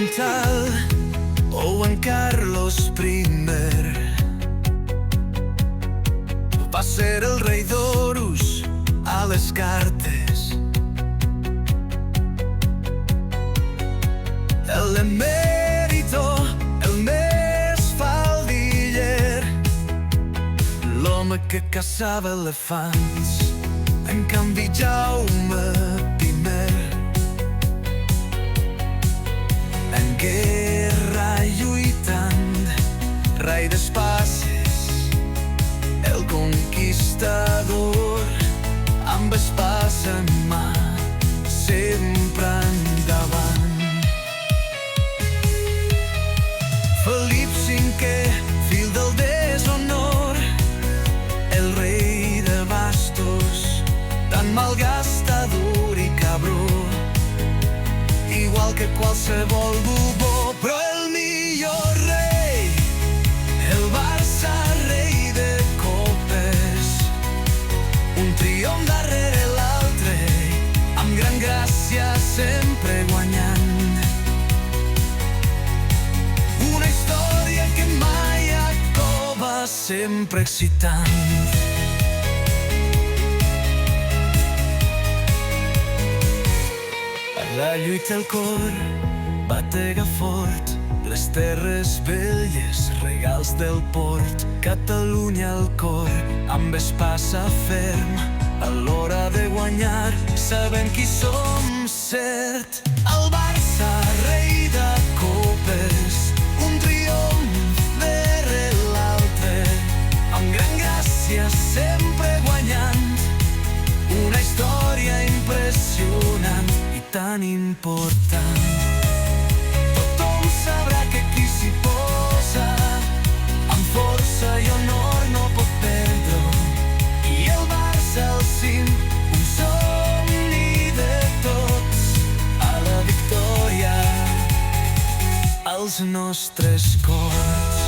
oriental o en Carlos I. Va ser el rei d'Horus a les cartes. L'emèrito, el més faldiller, l'home que caçava elefants. En canvi Jaume I, en guerra lluitant, rei d'espases, el conquistador, amb espasa en mà, sempre endavant. Felip V, fill del deshonor, el rei de bastos, tan malgastador i cabró, igual que qualsevol bubó. Però el millor rei, el Barça, rei de copes, un triomf darrere l'altre, amb gran gràcia sempre guanyant. Una història que mai acaba, sempre excitant. La lluita al cor batega fort, les terres velles, regals del port. Catalunya al cor, amb espasa ferm, a l'hora de guanyar, sabem qui som cert. El Barça, rei de copes, un triomf darrere l'altre, amb gran gràcia sempre guanyant. Una història impressionant i tan important. Tothom sabrà que qui s'hi posa, amb força i honor no pot perdre. I el Barça al cim, un somni de tots, a la victòria, als nostres cors.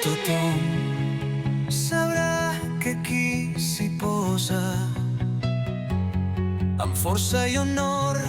Tothom sabrà que qui s'hi posa, amb força i honor,